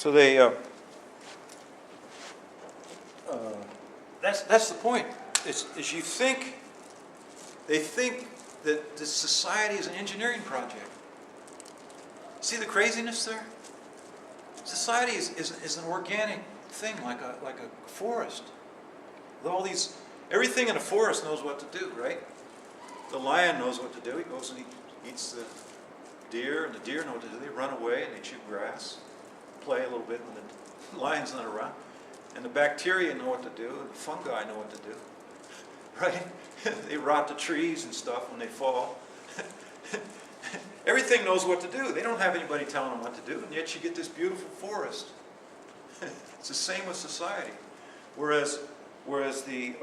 So they, that's the point. Is you think, they think that the society is an engineering project. See the craziness there? Society is an organic thing, like a forest. With all these, everything in a forest knows what to do, right? The lion knows what to do. He goes and he eats the deer, and the deer know what to do. They run away and they chew grass, play a little bit when the lion's not around. And the bacteria know what to do, and the fungi know what to do, right? They rot the trees and stuff when they fall. Everything knows what to do. They don't have anybody telling them what to do, and yet you get this beautiful forest. It's the same with society. Whereas the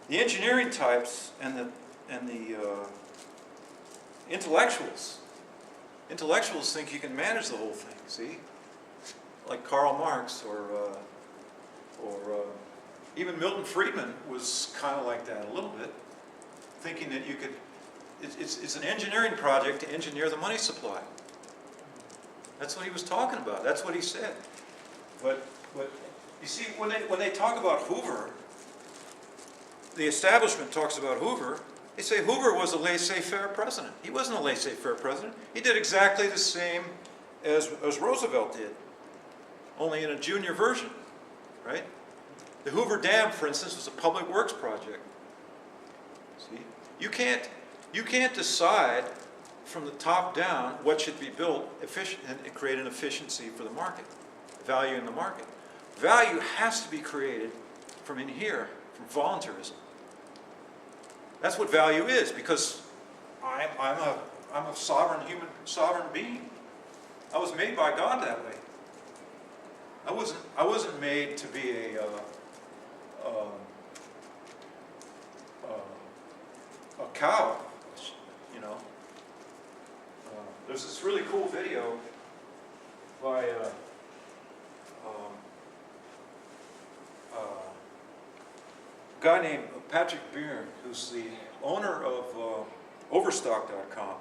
engineering types and the intellectuals think you can manage the whole thing. See, like Karl Marx or even Milton Friedman was kind of like that a little bit, thinking that you could. It's an engineering project to engineer the money supply. That's what he was talking about. That's what he said. But you see, when they talk about Hoover, the establishment talks about Hoover. They say Hoover was a laissez-faire president. He wasn't a laissez-faire president. He did exactly the same as Roosevelt did, only in a junior version, right? The Hoover Dam, for instance, was a public works project. See, you can't decide from the top down what should be built efficient and create an efficiency for the market, value in the market. Value has to be created from in here, from voluntarism. That's what value is, because I'm a sovereign being. I was made by God that way. I wasn't made to be a cow, you know. There's this really cool video by a guy named Patrick Byrne, who's the owner of Overstock.com.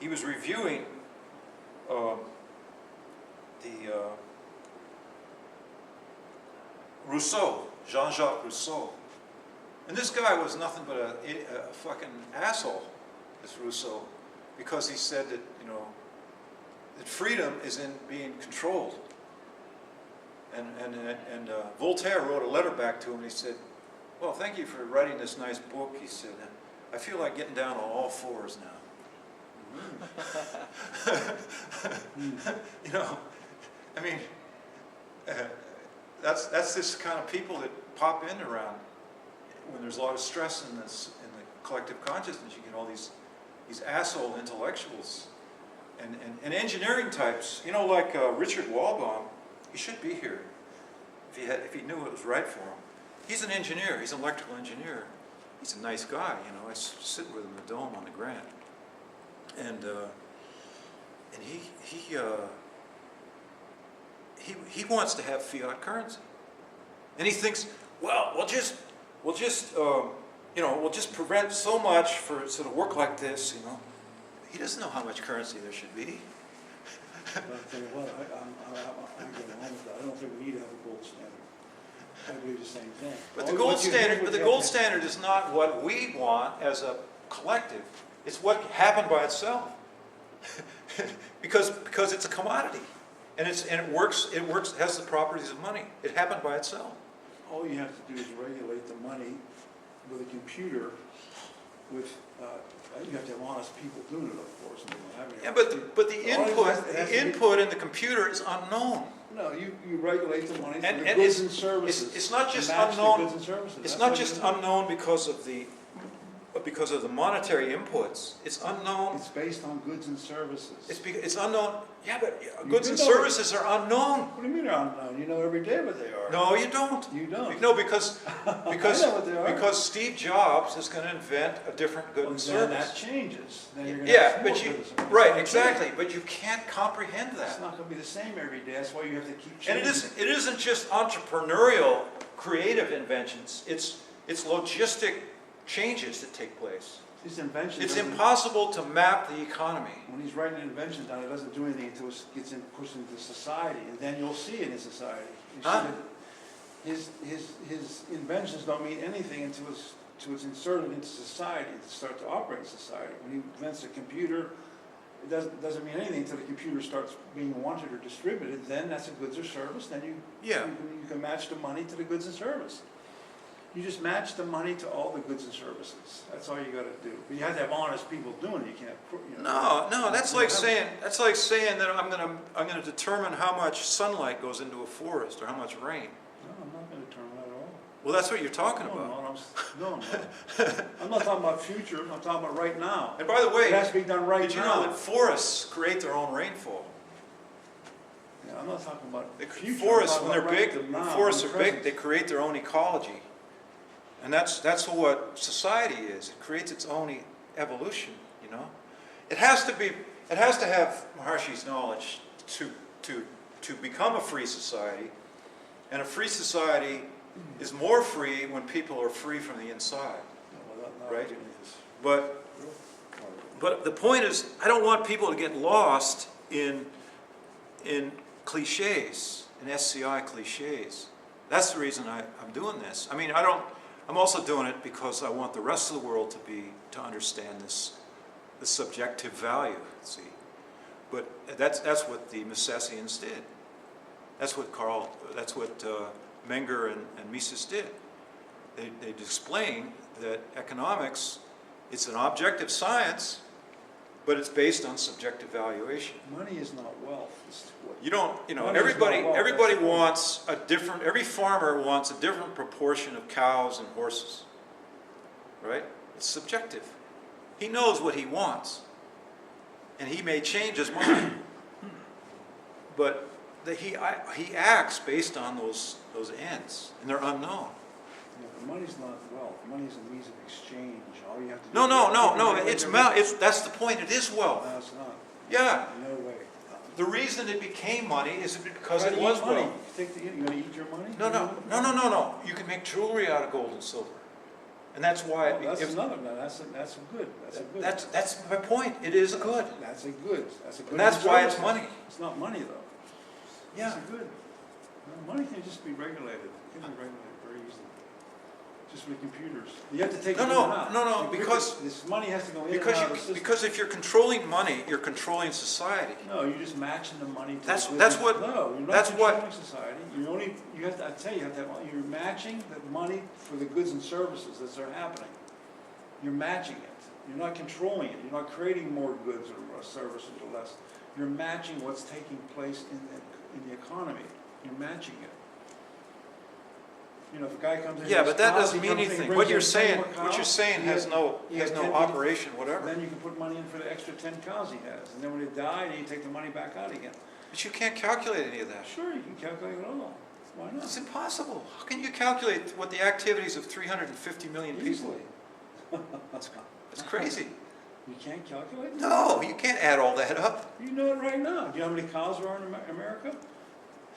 He was reviewing Rousseau, Jean-Jacques Rousseau. And this guy was nothing but a fucking asshole, this Rousseau, because he said that, you know, that freedom is in being controlled. And Voltaire wrote a letter back to him, and he said, well, thank you for writing this nice book. He said, I feel like getting down on all fours now. You know, I mean, that's this kind of people that pop in around when there's a lot of stress in the collective consciousness. You get all these asshole intellectuals and engineering types. You know, like Richard Walbaum. He should be here if he knew it was right for him. He's an engineer. He's an electrical engineer. He's a nice guy. You know, I sit with him in the dome on the Grant, and he wants to have fiat currency, and he thinks, well, we'll just prevent so much for it to work like this. You know, he doesn't know how much currency there should be. But I'll tell you what, I'm going along with that. I don't think we need to have a gold standard. I believe the same thing. But the gold standard is not what we want as a collective. It's what happened by itself. because it's a commodity, and it works. It has the properties of money. It happened by itself. All you have to do is regulate the money with a computer. With you have to have honest people doing it, of course. Yeah, but the input in the computer is unknown. No, you regulate the money and for goods and services. It's not just unknown. Goods and services. It's not just unknown because of the monetary inputs. It's unknown. It's based on goods and services. It's unknown. Yeah, but goods and services are unknown. What do you mean they're unknown? You know every day what they are. No, you don't. You don't. No, because I know what they are. Because Steve Jobs is going to invent a different good and service. Then that changes. Then you're going to yeah, have but more goods. right, exactly. But you can't comprehend that. It's not going to be the same every day. That's why you have to keep changing. And it isn't just entrepreneurial, creative inventions. It's logistic changes that take place. His invention It's doesn't- impossible to map the economy. When he's writing an invention down, it doesn't do anything until it gets pushed into society, and then you'll see it in society. You see Huh? that his inventions don't mean anything until it's inserted into society, to start to operate in society. When he invents a computer, it doesn't mean anything until the computer starts being wanted or distributed. Then that's a goods or service. Then you can match the money to the goods and service. You just match the money to all the goods and services. That's all you got to do. But you have to have honest people doing it. You can't. You know, No, that's like saying that I'm gonna determine how much sunlight goes into a forest or how much rain. No, I'm not going to turn that at all. Well, that's what you're talking No, about. no, I'm not talking about future. I'm talking about right now. And by the way, It has to be done right did you now. know that forests create their own rainfall? Yeah, I'm not talking about The future. forests, I'm when talking they're about big, right when now, forests in are the big, present. they create their own ecology. And that's what society is. It creates its own evolution, you know? It has to have Maharshi's knowledge to become a free society. And a free society is more free when people are free from the inside. No, well, Right. getting this. But the point is, I don't want people to get lost in cliches, in SCI cliches. That's the reason I'm doing this. I mean, I'm also doing it because I want the rest of the world to understand this subjective value, see. But that's what the Misesians did. That's what Menger and Mises did. They'd explain that economics, it's an objective science, but it's based on subjective valuation. Money is not wealth. It's what Money is everybody not wealth, everybody that's the point. wants every farmer wants a different proportion of cows and horses, right? It's subjective. He knows what he wants, and he may change his mind, but he acts based on those ends, and they're unknown. Yeah, but money's not wealth. Money is a means of exchange. All you have to do. No. That's the point. It is wealth. No, it's not. Yeah. No way. The reason it became money is because Try it to was eat money. wealth. You're going to eat your money? No. You can make jewelry out of gold and silver, and that's why. That's another. No, that's a good. That's a good. That's my point. It is good. That's a good. That's a good. And that's why it's money. It's not money though. Yeah. It's a good. No, money can just be regulated. It can be regulated very easily. Just with computers. You have to take it in and out. No, because this money has to go in and out of the system. because if you're controlling money, you're controlling society. No, you're just matching the money to That's the what- No, you're not that's what- controlling society. You have to, I tell you, you're matching the money for the goods and services that are happening. You're matching it. You're not controlling it. You're not creating more goods or services or less. You're matching what's taking place in the economy. You're matching it. You know, if a guy comes in. Yeah, but that cows, doesn't he mean comes in, anything. brings What in you're 10 saying, more what you're cows, saying he has no 10 operation, whatever. Then you can put money in for the extra 10 cows he has. And then when they die, then you take the money back out again. But you can't calculate any of that. Sure, you can calculate it all. Why not? It's impossible. How can you calculate what the activities of 350 million people? Easily. It's crazy. You can't calculate it? No, you can't add all that up. You know it right now. Do you know how many cows there are in America?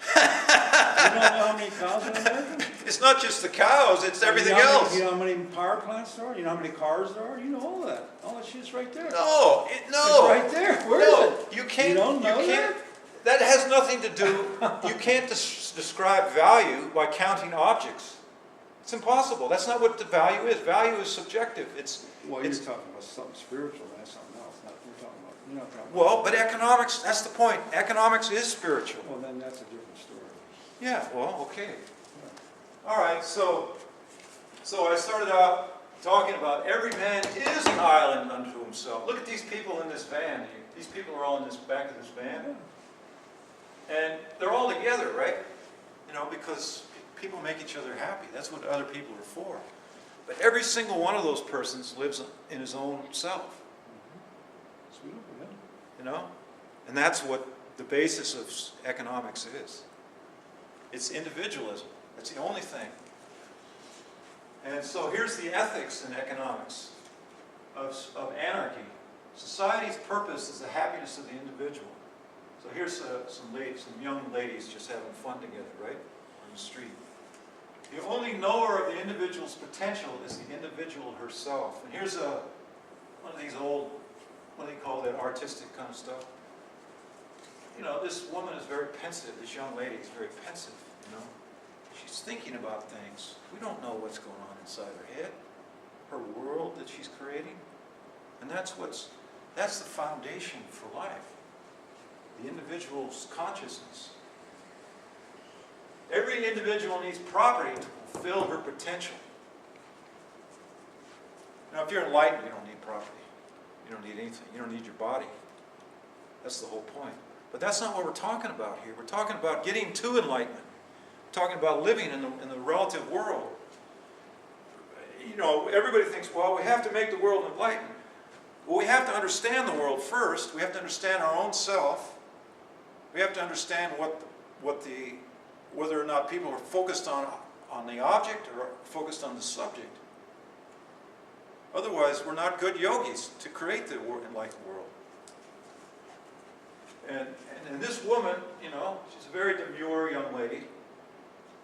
You don't know how many cows are in America? It's not just the cows, it's everything You know else. You know how many power plants there are? You know how many cars there are? You know all that. All that shit's right there. No, It's no. right there. Where is No, it? you can't. You don't know can't. That has nothing to do. You can't describe value by counting objects. It's impossible. That's not what the value is. Value is subjective. Well, you're it's talking about something spiritual. That's something else. You're not talking about. well, but economics. That's the point. Economics is spiritual. Well, then that's a different story. Yeah. Well, okay. All right. So I started out talking about every man is an island unto himself. Look at these people in this van here. These people are all in this back of this van. And they're all together, right? You know, because people make each other happy. That's what other people are for. But every single one of those persons lives in his own self. It's beautiful, yeah. You know? And that's what the basis of economics is. It's individualism. That's the only thing. And so here's the ethics in economics of anarchy. Society's purpose is the happiness of the individual. So here's some young ladies just having fun together, right? On the street. The only knower of the individual's potential is the individual herself. And here's a one of these old, what do they call that, artistic kind of stuff. You know, this woman is very pensive, this young lady is very pensive, you know. She's thinking about things. We don't know what's going on inside her head, her world that she's creating. And that's the foundation for life, the individual's consciousness. Every individual needs property to fulfill her potential. Now, if you're enlightened, you don't need property. You don't need anything. You don't need your body. That's the whole point. But that's not what we're talking about here. We're talking about getting to enlightenment. We're talking about living in the relative world. You know, everybody thinks, well, we have to make the world enlightened. Well, we have to understand the world first. We have to understand our own self. We have to understand whether or not people are focused on the object or focused on the subject. Otherwise, we're not good yogis to create the enlightened world. And this woman, you know, she's a very demure young lady.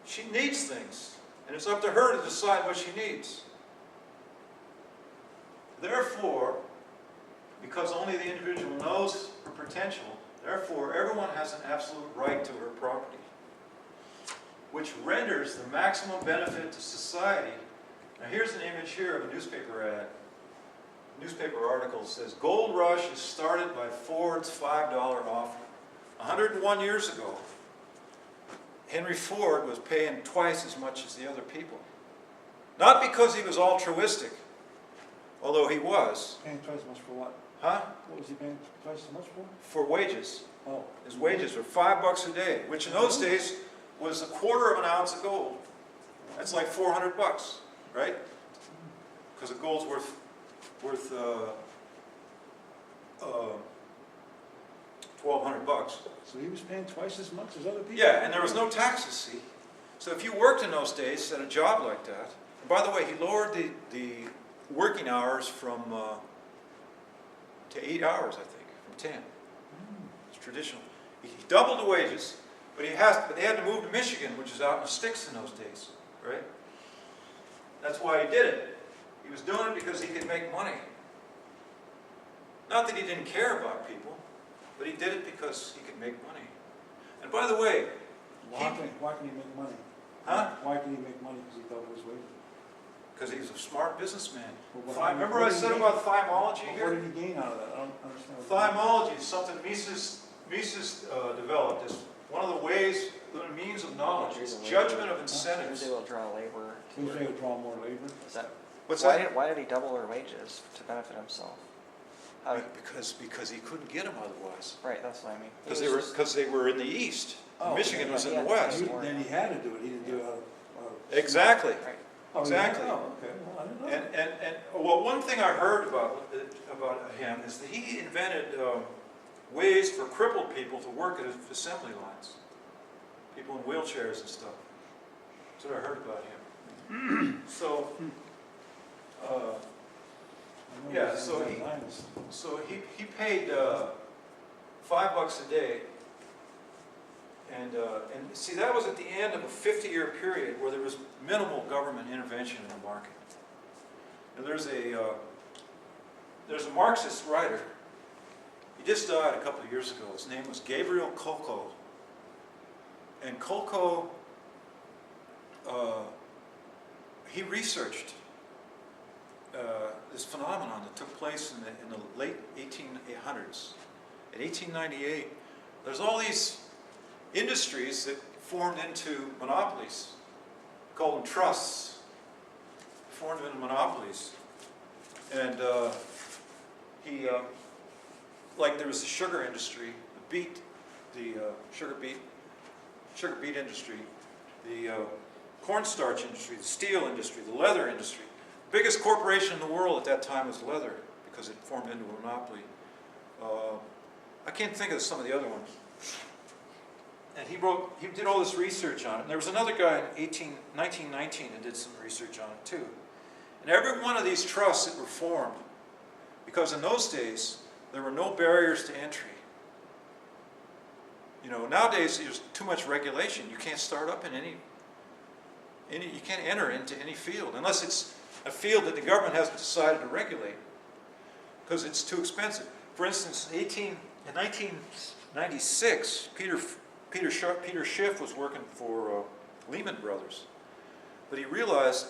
She needs things, and it's up to her to decide what she needs. Therefore, because only the individual knows her potential, therefore everyone has an absolute right to her property, which renders the maximum benefit to society. Now here's an image here of a newspaper ad. Newspaper article says, "Gold rush is started by Ford's $5 offer." 101 years ago, Henry Ford was paying twice as much as the other people. Not because he was altruistic, although he was. Paying twice as much for what? Huh? What was he paying twice as much for? For wages. Oh. His wages were $5 a day, which in those days was a quarter of an ounce of gold. That's like $400, right? Because the gold's worth 1,200 bucks. So he was paying twice as much as other people? Yeah, and there was no taxes, see? So if you worked in those days at a job like that, and by the way, he lowered the working hours from to 8 hours, I think, from 10. It's traditional. He doubled the wages, but they had to move to Michigan, which is out in the sticks in those days, right? That's why he did it. He was doing it because he could make money. Not that he didn't care about people, but he did it because he could make money. And by the way, Why can he make money? Huh? Why can he make money? Because he doubled his wages. because he's a smart businessman. What Remember I did he said gain? about thymology What here? did he gain out of that? I don't understand. Thymology is something Mises developed as one of the ways, the means of knowledge. It's judgment of He was incentives. able to draw labor. He was able to draw more labor. Is that, What's why that? Why did he double her wages to benefit himself? How did, Because he couldn't get them otherwise. right, that's what I mean. Because they were in the east. Oh, Michigan okay. was in Yeah, the yeah. west. Then he had to do it. He didn't do it out of... Exactly. Right. Oh, Exactly. yeah. Oh, okay. Well, I didn't know. And well, one thing I heard about him is that he invented ways for crippled people to work at assembly lines. People in wheelchairs and stuff. That's what I heard about him. So, I know yeah, he's so in he- that lines. he paid $5 a day. And see, that was at the end of a 50-year period where there was minimal government intervention in the market. And there's a Marxist writer. He just died a couple of years ago. His name was Gabriel Kolko. And Kolko, he researched this phenomenon that took place in the late 1800s. In 1898, there's all these industries that formed into monopolies, called them trusts, formed into monopolies. And like there was the sugar industry, the sugar beet industry, the cornstarch industry, the steel industry, the leather industry. The biggest corporation in the world at that time was leather because it formed into a monopoly. I can't think of some of the other ones. And he did all this research on it. And there was another guy in 1919 that did some research on it too. And every one of these trusts that were formed, because in those days, there were no barriers to entry. You know, nowadays there's too much regulation. You can't start up in you can't enter into any field, unless it's a field that the government hasn't decided to regulate. because it's too expensive. For instance, in 1996, Peter Schiff was working for Lehman Brothers, but he realized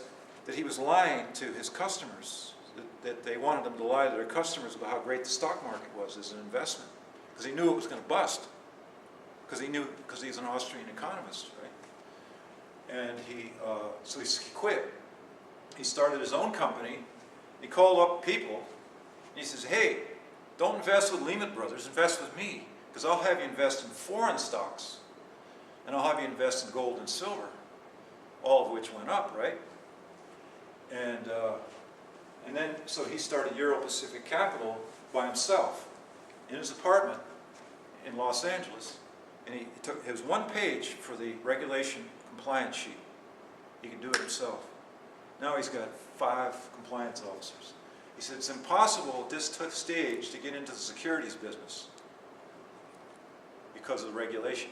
that he was lying to his customers, that they wanted him to lie to their customers about how great the stock market was as an investment, because he knew it was going to bust, because he's an Austrian economist, right? And so he quit. He started his own company. He called up people, and he says, hey, don't invest with Lehman Brothers, invest with me, because I'll have you invest in foreign stocks, and I'll have you invest in gold and silver, all of which went up, right? And then, so he started Euro-Pacific Capital by himself in his apartment in Los Angeles, and he took his one page for the regulation compliance sheet. He could do it himself. Now he's got 5 compliance officers. He said it's impossible at this stage to get into the securities business because of the regulation,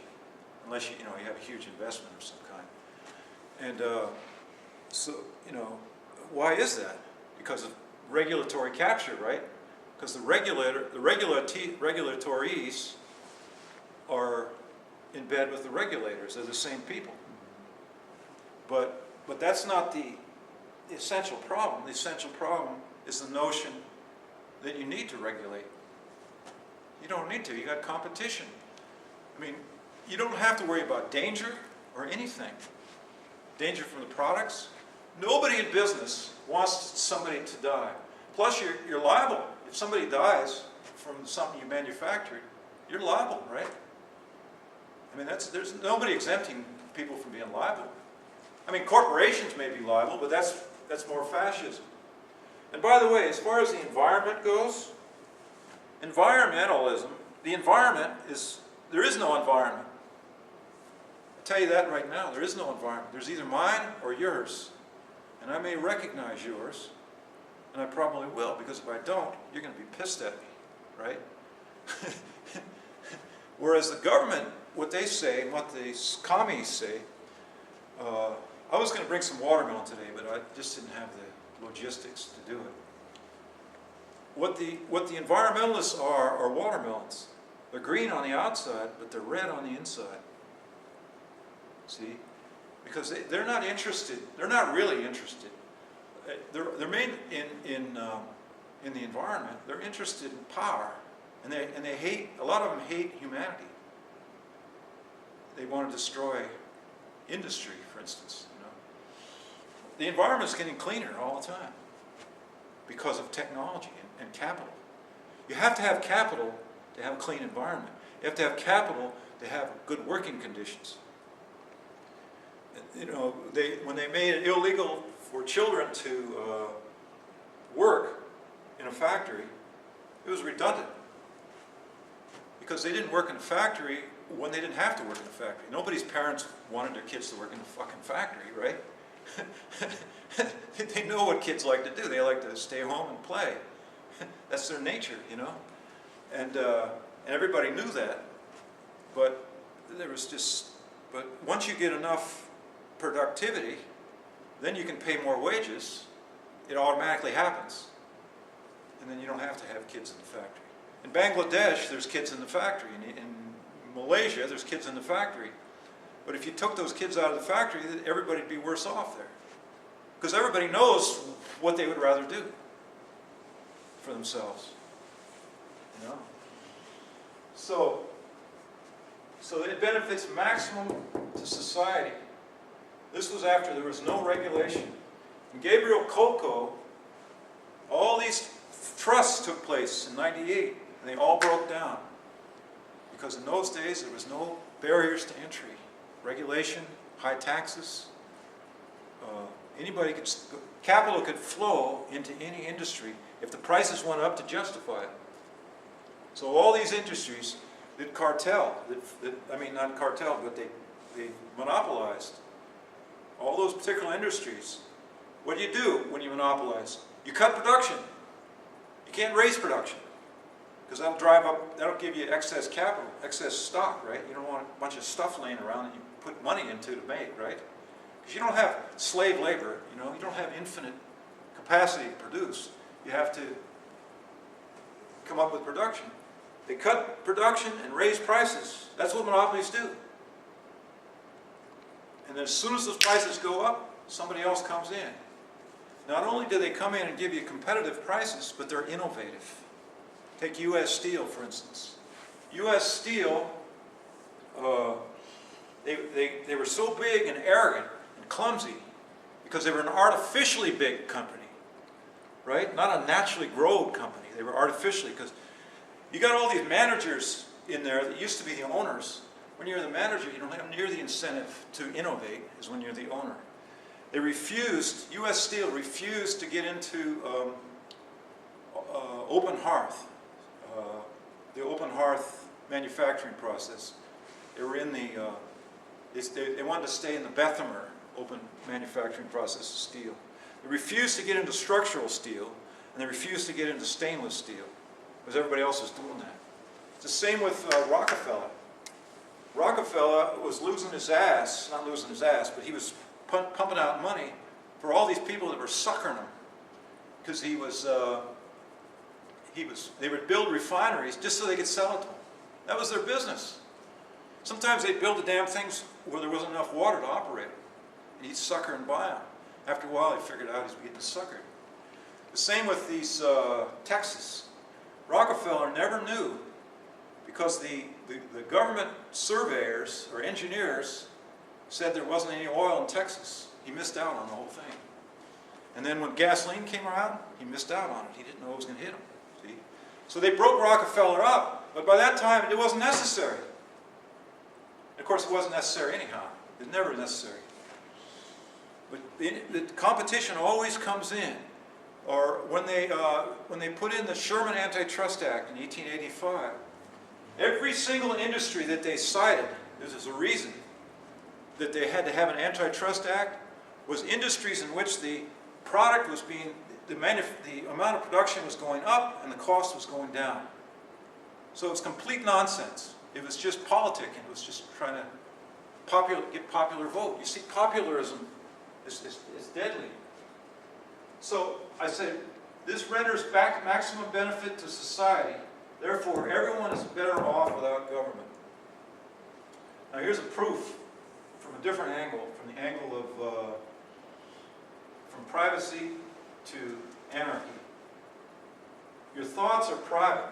unless you have a huge investment of some kind. And so, why is that? Because of regulatory capture, right? Because the regulatories are in bed with the regulators. They're the same people. But that's not the essential problem. The essential problem is the notion that you need to regulate. You don't need to. You got competition. I mean, you don't have to worry about danger or anything. Danger from the products. Nobody in business wants somebody to die. Plus, you're liable. If somebody dies from something you manufactured, you're liable, right? I mean, there's nobody exempting people from being liable. I mean, corporations may be liable, but that's more fascism. And by the way, as far as the environment goes, environmentalism, there is no environment. I'll tell you that right now, there is no environment. There's either mine or yours. And I may recognize yours, and I probably will, because if I don't, you're going to be pissed at me, right? Whereas the government, what they say, and what the commies say, I was going to bring some watermelon today, but I just didn't have the logistics to do it. What the environmentalists are watermelons. They're green on the outside, but they're red on the inside. See? Because they're not interested. They're not really interested. They're made in the environment. They're interested in power, and they hate. A lot of them hate humanity. They want to destroy industry, for instance. The environment's getting cleaner all the time because of technology and capital. You have to have capital to have a clean environment. You have to have capital to have good working conditions. When they made it illegal for children to work in a factory, it was redundant. Because they didn't work in a factory when they didn't have to work in a factory. Nobody's parents wanted their kids to work in a fucking factory, right? They know what kids like to do. They like to stay home and play. That's their nature, And everybody knew that. But once you get enough productivity, then you can pay more wages. It automatically happens. And then you don't have to have kids in the factory. In Bangladesh, there's kids in the factory. In Malaysia, there's kids in the factory. But if you took those kids out of the factory, everybody'd be worse off there. Because everybody knows what they would rather do for themselves. So it benefits maximum to society. This was after there was no regulation. In Gabriel Coco, all these trusts took place in '98, and they all broke down. Because in those days, there was no barriers to entry. Regulation, high taxes. Capital could flow into any industry if the prices went up to justify it. So all these industries that not cartel, but they monopolized. All those particular industries. What do you do when you monopolize? You cut production. You can't raise production. Because that'll give you excess capital, excess stock, right? You don't want a bunch of stuff laying around that you put money into to make, right? Because you don't have slave labor, you don't have infinite capacity to produce. You have to come up with production. They cut production and raise prices. That's what monopolies do. And then as soon as those prices go up, somebody else comes in. Not only do they come in and give you competitive prices, but they're innovative. Take U.S. Steel, for instance. U.S. Steel, they were so big and arrogant and clumsy because they were an artificially big company, right? Not a naturally grown company. They were artificially, because you got all these managers in there that used to be the owners. When you're the manager, you don't have near the incentive to innovate as when you're the owner. They refused, U.S. Steel refused to get into open hearth, the open hearth manufacturing process. They were in the, they wanted to stay in the Bessemer open manufacturing process of steel. They refused to get into structural steel, and they refused to get into stainless steel, because everybody else was doing that. It's the same with Rockefeller. Rockefeller was losing his ass, not losing his ass, but he was pumping out money for all these people that were suckering him, because they would build refineries just so they could sell it to him. That was their business. Sometimes they'd build the damn things where there wasn't enough water to operate them, and he'd sucker and buy them. After a while, he figured out he's getting suckered. The same with these Texas. Rockefeller never knew, because the government surveyors or engineers said there wasn't any oil in Texas. He missed out on the whole thing. And then when gasoline came around, he missed out on it. He didn't know it was going to hit him. See? So they broke Rockefeller up, but by that time it wasn't necessary. Of course, it wasn't necessary anyhow. It was never necessary. But the competition always comes in. Or when they put in the Sherman Antitrust Act in 1885, every single industry that they cited, this is a reason that they had to have an antitrust act, was industries in which the product was being, the amount of production was going up and the cost was going down. So it's complete nonsense. It was just politicking. It was just trying to get popular vote. You see, popularism is deadly. So I said, this renders back maximum benefit to society. Therefore, everyone is better off without government. Now here's a proof from a different angle, from the angle of from privacy to anarchy. Your thoughts are private.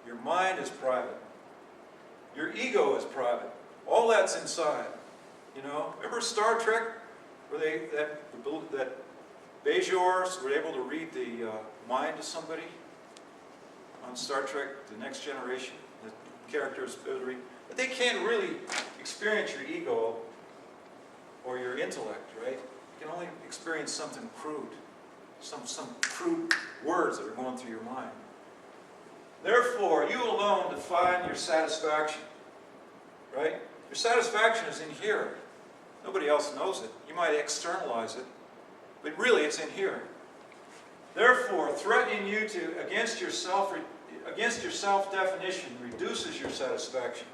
Your mind is private. Your ego is private. All that's inside. You know, remember Star Trek, where that Bajors were able to read the mind of somebody on Star Trek, The Next Generation? The characters able to read, but they can't really experience your ego or your intellect, right? You can only experience something crude, some crude words that are going through your mind. Therefore, you alone define your satisfaction, right? Your satisfaction is in here. Nobody else knows it. You might externalize it, but really it's in here. Therefore, threatening you against your self-definition reduces your satisfaction.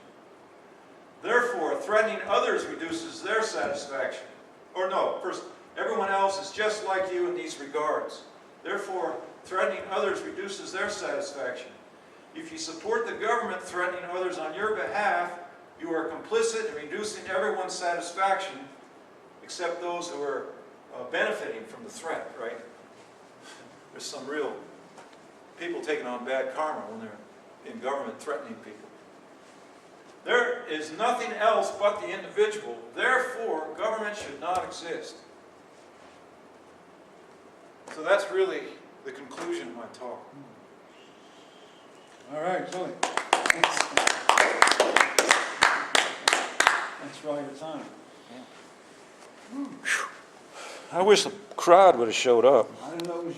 Therefore, threatening others reduces their satisfaction. Or no, first, everyone else is just like you in these regards. Therefore, threatening others reduces their satisfaction. If you support the government threatening others on your behalf, you are complicit in reducing everyone's satisfaction, except those who are benefiting from the threat, right? There's some real people taking on bad karma when they're in government threatening people. There is nothing else but the individual. Therefore, government should not exist. So that's really the conclusion of my talk. All right, Billy. Thanks for all your time. I wish the crowd would have showed up. I didn't know it was you.